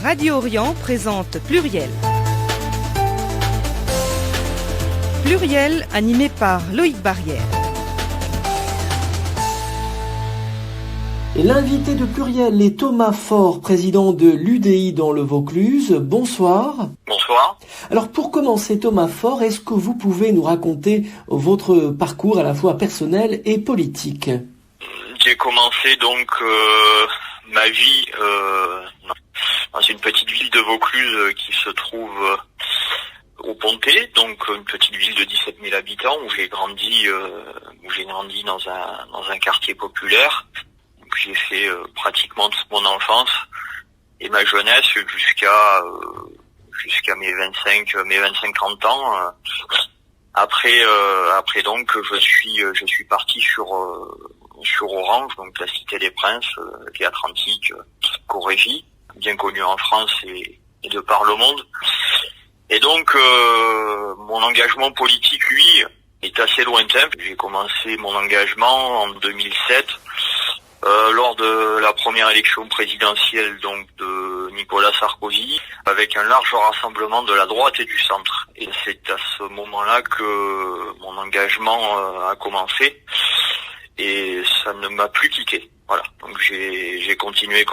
Radio Orient présente Pluriel. Pluriel animé par Loïc Barrière. Et l'invité de Pluriel est Thomas Faure, président de l'UDI dans le Vaucluse. Bonsoir. Bonsoir. Alors pour commencer, Thomas Faure, est-ce que vous pouvez nous raconter votre parcours à la fois personnel et politique ? J'ai commencé donc ma vie dans une petite ville de Vaucluse qui se trouve au Pontet, donc une petite ville de 17 000 habitants où j'ai grandi dans un quartier populaire. Donc, j'ai fait pratiquement toute mon enfance et ma jeunesse jusqu'à mes 25-30 ans. Après donc je suis parti sur Orange, donc la Cité des Princes, théâtre antique, Corégie, bien connu en France et de par le monde. Et donc mon engagement politique, lui, est assez lointain. J'ai commencé mon engagement en 2007 lors de la première élection présidentielle donc de Nicolas Sarkozy, avec un large rassemblement de la droite et du centre. Et c'est à ce moment-là que mon engagement a commencé. Et ça ne m'a plus quitté. Voilà. Donc j'ai continué,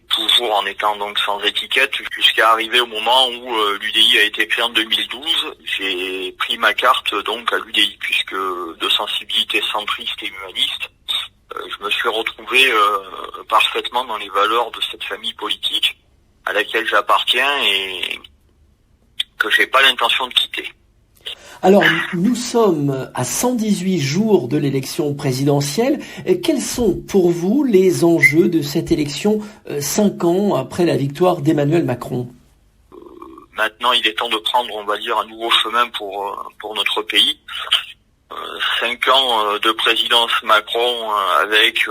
toujours en étant donc sans étiquette, jusqu'à arriver au moment où l'UDI a été créé en 2012. J'ai pris ma carte donc à l'UDI, puisque de sensibilité centriste et humaniste, je me suis retrouvé parfaitement dans les valeurs de cette famille politique à laquelle j'appartiens et que j'ai pas l'intention de quitter. Alors, nous sommes à 118 jours de l'élection présidentielle. Quels sont pour vous les enjeux de cette élection 5 ans après la victoire d'Emmanuel Macron ? Maintenant, il est temps de prendre, on va dire, un nouveau chemin pour notre pays. 5 ans de présidence Macron avec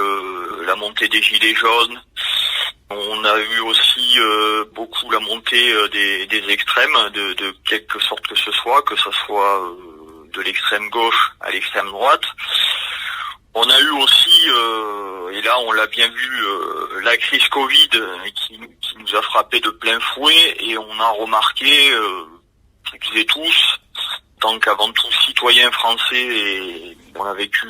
la montée des gilets jaunes. On a eu aussi beaucoup la montée des extrêmes, de quelque sorte que ce soit de l'extrême gauche à l'extrême droite. On a eu aussi, et là on l'a bien vu, la crise Covid qui nous a frappé de plein fouet, et on a remarqué, toutes et tous, tant qu'avant tout citoyens français, et on a vécu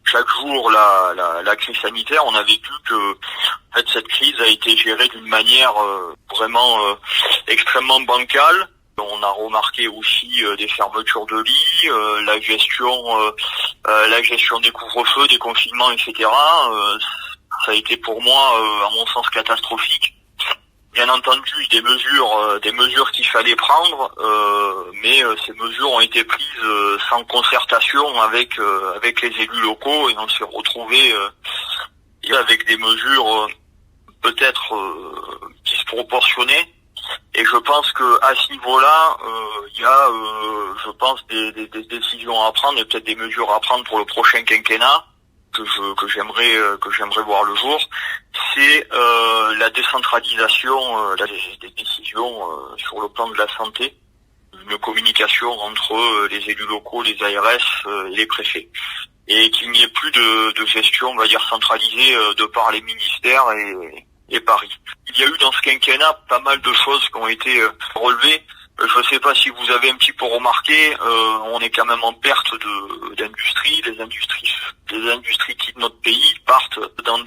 chaque jour la crise sanitaire, on a vécu que en fait, cette crise a été gérée d'une manière vraiment extrêmement bancale. On a remarqué aussi des fermetures de lits, la gestion des couvre-feux, des confinements, etc. Ça a été pour moi, à mon sens, catastrophique. Bien entendu, des mesures qu'il fallait prendre, mais ces mesures ont été prises sans concertation avec les élus locaux, et on s'est retrouvé avec des mesures peut-être disproportionnées. Et je pense que à ce niveau-là, il y a, je pense, des décisions à prendre et peut-être des mesures à prendre pour le prochain quinquennat que j'aimerais voir le jour. C'est la décentralisation des décisions sur le plan de la santé, une communication entre les élus locaux, les ARS et les préfets, et qu'il n'y ait plus de gestion, on va dire, centralisée de par les ministères et Paris. Il y a eu dans ce quinquennat pas mal de choses qui ont été relevées. Je ne sais pas si vous avez un petit peu remarqué, on est quand même en perte d'industrie. Les industries quittent notre pays, partent dans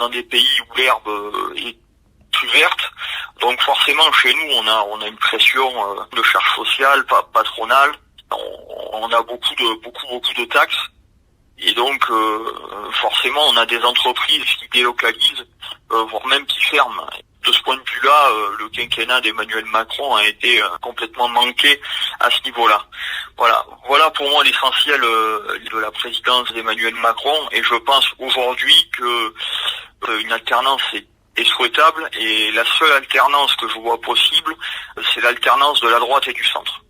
des pays où l'herbe est plus verte. Donc forcément, chez nous, on a une pression de charge sociale, patronale. On a beaucoup de taxes. Et donc, forcément, on a des entreprises qui délocalisent, voire même qui ferment. De ce point de vue-là, le quinquennat d'Emmanuel Macron a été complètement manqué à ce niveau-là. Voilà pour moi l'essentiel de la présidence d'Emmanuel Macron. Et je pense aujourd'hui que une alternance est souhaitable. Et la seule alternance que je vois possible, c'est l'alternance de la droite et du centre.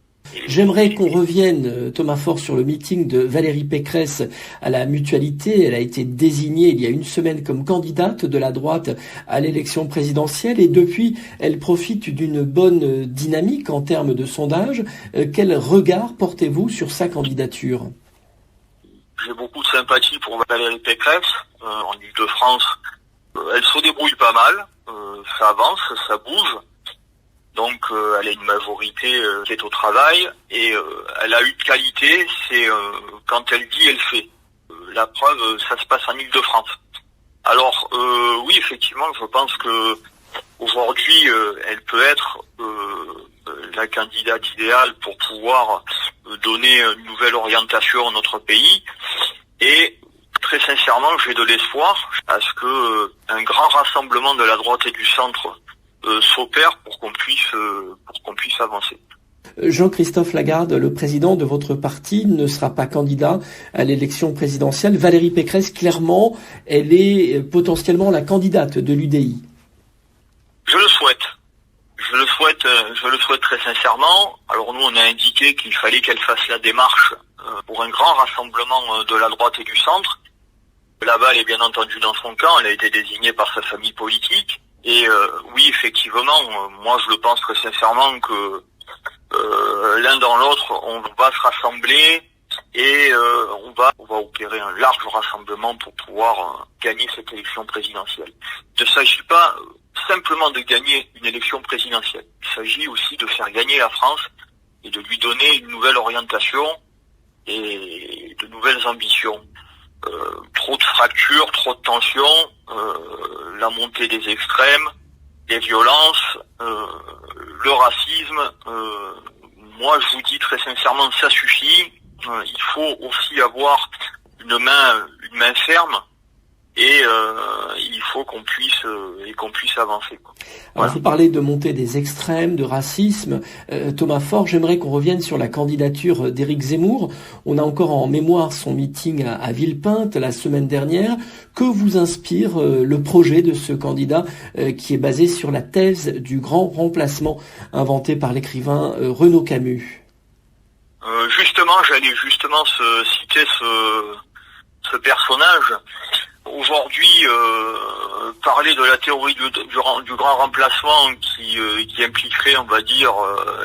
J'aimerais qu'on revienne, Thomas Faure, sur le meeting de Valérie Pécresse à la Mutualité. Elle a été désignée il y a une semaine comme candidate de la droite à l'élection présidentielle, et depuis, elle profite d'une bonne dynamique en termes de sondage. Quel regard portez-vous sur sa candidature ? J'ai beaucoup de sympathie pour Valérie Pécresse. En Ile-de-France, elle se débrouille pas mal. ça avance, ça bouge. Donc elle a une majorité qui est au travail et elle a une qualité, c'est quand elle dit, elle fait. La preuve, ça se passe en Île-de-France. Alors oui, effectivement, je pense que aujourd'hui, elle peut être la candidate idéale pour pouvoir donner une nouvelle orientation à notre pays. Et très sincèrement, j'ai de l'espoir à ce que un grand rassemblement de la droite et du centre s'opère pour qu'on puisse avancer. Jean-Christophe Lagarde, le président de votre parti, ne sera pas candidat à l'élection présidentielle. Valérie Pécresse, clairement, elle est potentiellement la candidate de l'UDI. Je le souhaite. Je le souhaite très sincèrement. Alors nous, on a indiqué qu'il fallait qu'elle fasse la démarche pour un grand rassemblement de la droite et du centre. La balle est bien entendu dans son camp. Elle a été désignée par sa famille politique. Et oui, effectivement, moi je le pense très sincèrement que l'un dans l'autre, on va se rassembler et on va opérer un large rassemblement pour pouvoir gagner cette élection présidentielle. Il ne s'agit pas simplement de gagner une élection présidentielle. Il s'agit aussi de faire gagner la France et de lui donner une nouvelle orientation et de nouvelles ambitions. Trop de fractures, trop de tensions, la montée des extrêmes, les violences, le racisme. Moi, je vous dis très sincèrement, ça suffit. Il faut aussi avoir une main ferme. Et il faut qu'on puisse avancer, quoi. Voilà. Alors, vous parlez de montée des extrêmes, de racisme. Thomas Faure, j'aimerais qu'on revienne sur la candidature d'Éric Zemmour. On a encore en mémoire son meeting à Villepinte la semaine dernière. Que vous inspire le projet de ce candidat qui est basé sur la thèse du grand remplacement inventée par l'écrivain Renaud Camus? J'allais citer ce personnage. Aujourd'hui, parler de la théorie du grand remplacement qui impliquerait, on va dire,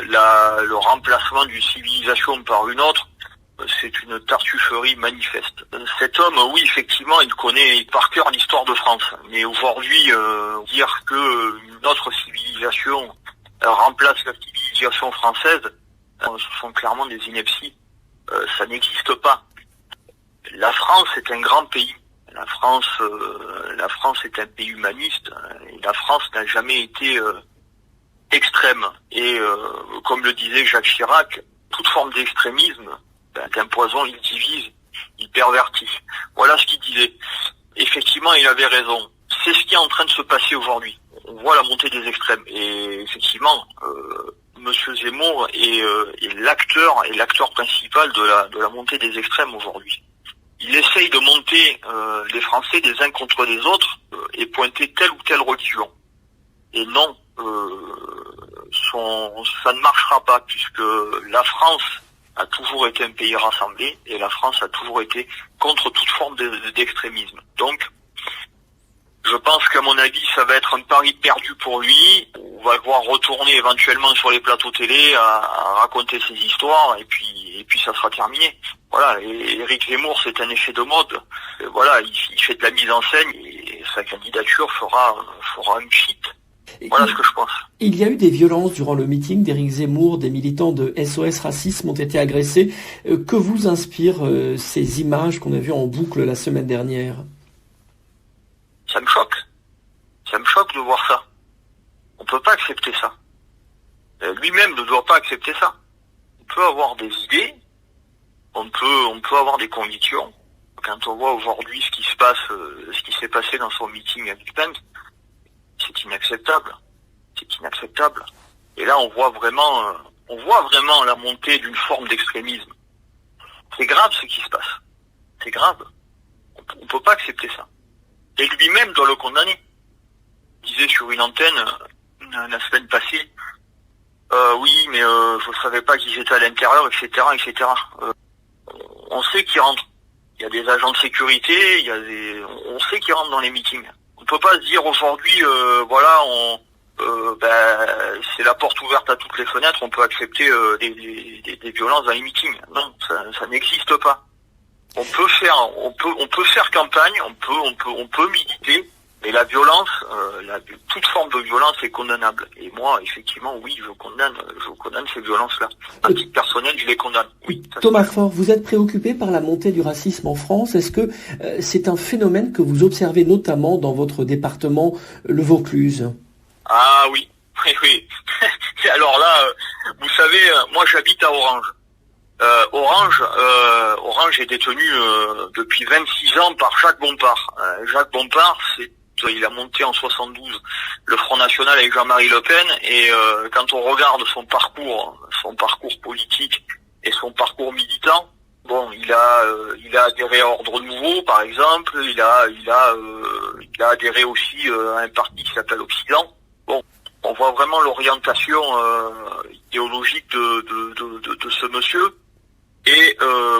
le remplacement d'une civilisation par une autre, c'est une tartufferie manifeste. Cet homme, oui, effectivement, il connaît par cœur l'histoire de France. Mais aujourd'hui, dire qu'une autre civilisation remplace la civilisation française, ce sont clairement des inepties. Ça n'existe pas. La France est un grand pays. La France est un pays humaniste et la France n'a jamais été extrême. Et comme le disait Jacques Chirac, toute forme d'extrémisme est un poison, il divise, il pervertit. Voilà ce qu'il disait. Effectivement, il avait raison. C'est ce qui est en train de se passer aujourd'hui. On voit la montée des extrêmes. Et effectivement, Monsieur Zemmour est l'acteur principal de la montée des extrêmes aujourd'hui. Il essaye de monter les Français des uns contre les autres et pointer telle ou telle religion. Et non, ça ne marchera pas puisque la France a toujours été un pays rassemblé et la France a toujours été contre toute forme d'extrémisme. Donc, je pense qu'à mon avis, ça va être un pari perdu pour lui. On va le voir retourner éventuellement sur les plateaux télé à raconter ses histoires et puis ça sera terminé. Voilà, et Éric Zemmour, c'est un effet de mode. Et voilà, il fait de la mise en scène et sa candidature fera une chute. Voilà ce que je pense. Il y a eu des violences durant le meeting d'Éric Zemmour, des militants de SOS Racisme ont été agressés. Que vous inspirent ces images qu'on a vues en boucle la semaine dernière? Ça me choque. Ça me choque de voir ça. On peut pas accepter ça. Lui-même ne doit pas accepter ça. On peut avoir des idées, on peut avoir des convictions. Quand on voit aujourd'hui ce qui s'est passé dans son meeting à Villepinte, c'est inacceptable. C'est inacceptable. Et là, on voit vraiment la montée d'une forme d'extrémisme. C'est grave ce qui se passe. C'est grave. On peut pas accepter ça. Et lui-même doit le condamner. Il disait sur une antenne la semaine passée, oui, mais je savais pas qu'ils étaient à l'intérieur, etc., etc. On sait qu'ils rentrent. Il y a des agents de sécurité, on sait qu'ils rentrent dans les meetings. On peut pas se dire aujourd'hui, c'est la porte ouverte à toutes les fenêtres, on peut accepter des violences dans les meetings. Non, ça n'existe pas. On peut faire campagne, on peut militer, mais la violence, toute forme de violence est condamnable. Et moi, effectivement, oui, je condamne ces violences-là. À titre personnel, je les condamne. Oui. Thomas Faure, vous êtes préoccupé par la montée du racisme en France. Est-ce que c'est un phénomène que vous observez notamment dans votre département, le Vaucluse? Ah oui, oui. Alors là, vous savez, moi j'habite à Orange. Orange est détenu depuis 26 ans par Jacques Bompard. Jacques Bompard, il a monté en 72 le Front National avec Jean-Marie Le Pen, et quand on regarde son parcours politique et son parcours militant, bon, il a adhéré à Ordre Nouveau, par exemple. Il a adhéré aussi à un parti qui s'appelle Occident. Bon, on voit vraiment l'orientation idéologique de ce monsieur. Et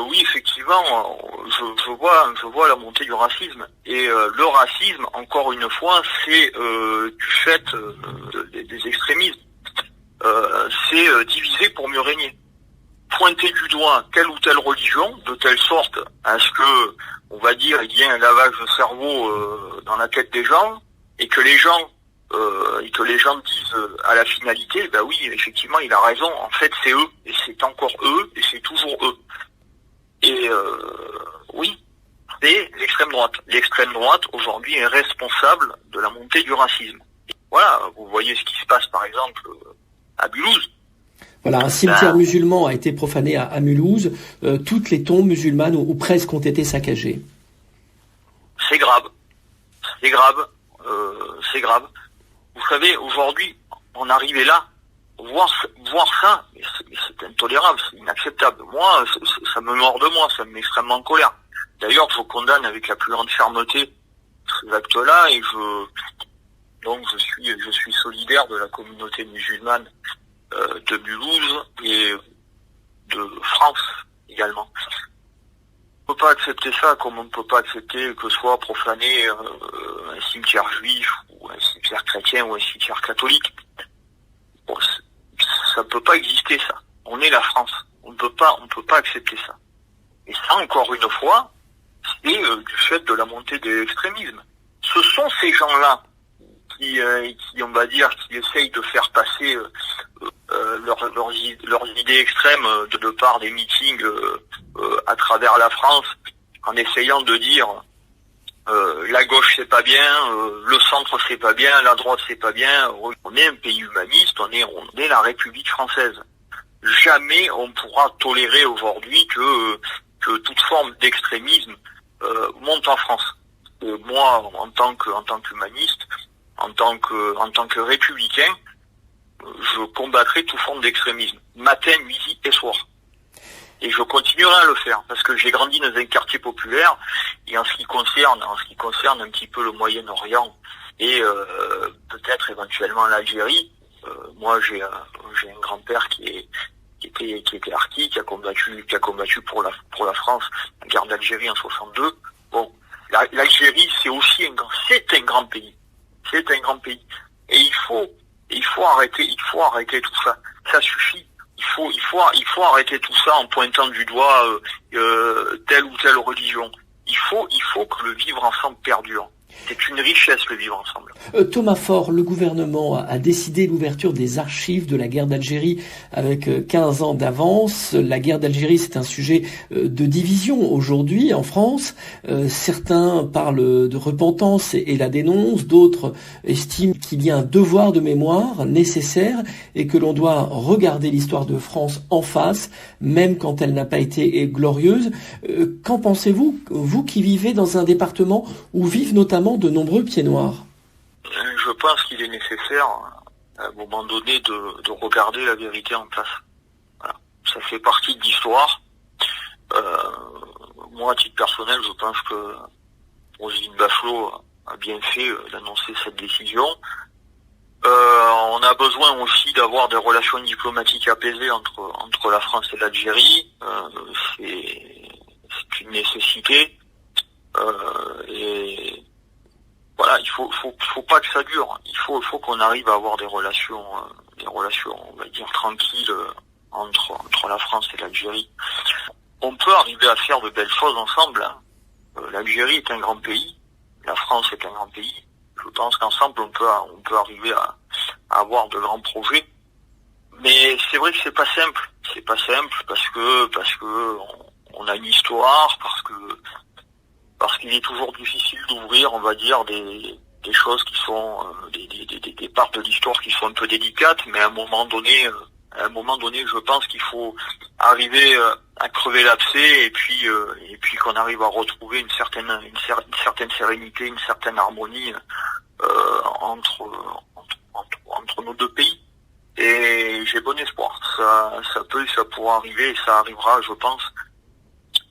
oui, effectivement, je vois la montée du racisme. Et le racisme, encore une fois, c'est du fait des extrémismes. C'est diviser pour mieux régner. Pointer du doigt telle ou telle religion, de telle sorte à ce que, on va dire, il y ait un lavage de cerveau dans la tête des gens, et que les gens disent à la finalité, bah oui, effectivement, il a raison, en fait c'est eux, et c'est encore eux, et c'est toujours eux. Et oui, c'est l'extrême droite. L'extrême droite, aujourd'hui, est responsable de la montée du racisme. Et voilà, vous voyez ce qui se passe, par exemple, à Mulhouse. Voilà, un cimetière musulman a été profané à Mulhouse. Toutes les tombes musulmanes, ou presque, ont été saccagées. C'est grave. C'est grave. C'est grave. Vous savez, aujourd'hui, on arrivait là, voir ça, c'est intolérable, c'est inacceptable. Moi, ça me mord de moi, ça me met extrêmement en colère. D'ailleurs, je condamne avec la plus grande fermeté ces actes-là, et je suis solidaire de la communauté musulmane de Mulhouse et de France également. On ne peut pas accepter ça, comme on ne peut pas accepter que soit profané un cimetière juif ou un cimetière chrétien ou un cimetière catholique. Bon, ça ne peut pas exister, ça. On est la France. On ne peut pas accepter ça. Et ça, encore une fois, c'est du fait de la montée de l'extrémisme. Ce sont ces gens-là qui, on va dire, qui essayent de faire passer leurs idées extrêmes de part des meetings à travers la France, en essayant de dire la gauche c'est pas bien, le centre c'est pas bien, la droite c'est pas bien. On est un pays humaniste, on est la République française. Jamais on pourra tolérer aujourd'hui que toute forme d'extrémisme monte en France. Et moi, en tant qu'humaniste, en tant que républicain, je combattrai toute forme d'extrémisme, matin, midi et soir. Et je continuerai à le faire, parce que j'ai grandi dans un quartier populaire, et en ce qui concerne un petit peu le Moyen-Orient, et peut-être éventuellement l'Algérie, moi j'ai un grand-père qui était harki, qui a combattu pour la France, la guerre d'Algérie en 62. Bon, l'Algérie c'est un grand pays. C'est un grand pays. Et il faut arrêter tout ça. Ça suffit. Il faut arrêter tout ça en pointant du doigt telle ou telle religion. Il faut que le vivre ensemble perdure. C'est une richesse, le vivre ensemble. Thomas Faure, le gouvernement a décidé l'ouverture des archives de la guerre d'Algérie avec 15 ans d'avance. La guerre d'Algérie, c'est un sujet de division aujourd'hui en France. Certains parlent de repentance et la dénoncent. D'autres estiment qu'il y a un devoir de mémoire nécessaire et que l'on doit regarder l'histoire de France en face, même quand elle n'a pas été glorieuse. Qu'en pensez-vous, vous qui vivez dans un département où vivent notamment de nombreux pieds noirs? Je pense qu'il est nécessaire, à un moment donné, de regarder la vérité en face. Voilà. Ça fait partie de l'histoire. Moi, à titre personnel, je pense que Roselyne Bachelot a bien fait d'annoncer cette décision. On a besoin aussi d'avoir des relations diplomatiques apaisées entre la France et l'Algérie. C'est une nécessité. Et voilà, il faut pas que ça dure. Il faut qu'on arrive à avoir des relations, on va dire, tranquilles entre la France et l'Algérie. On peut arriver à faire de belles choses ensemble. L'Algérie est un grand pays, la France est un grand pays. pense qu'ensemble on peut arriver à avoir de grands projets. Mais c'est vrai que c'est pas simple. C'est pas simple parce que on a une histoire, parce qu'il est toujours difficile d'ouvrir, on va dire, des choses qui sont des parts de l'histoire qui sont un peu délicates, mais à un moment donné, je pense qu'il faut arriver à crever l'abcès et puis qu'on arrive à retrouver une certaine sérénité, une certaine harmonie entre nos deux pays. Et j'ai bon espoir. Ça pourra arriver et ça arrivera, je pense.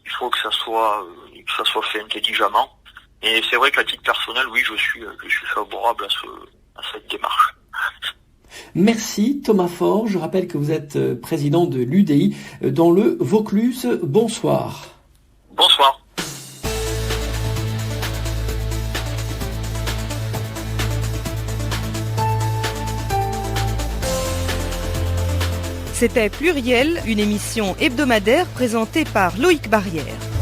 Il faut que ça soit fait intelligemment. Et c'est vrai qu'à titre personnel, oui, je suis favorable à cette démarche. Merci Thomas Faure. Je rappelle que vous êtes président de l'UDI dans le Vaucluse. Bonsoir. Bonsoir. C'était Pluriel, une émission hebdomadaire présentée par Loïc Barrière.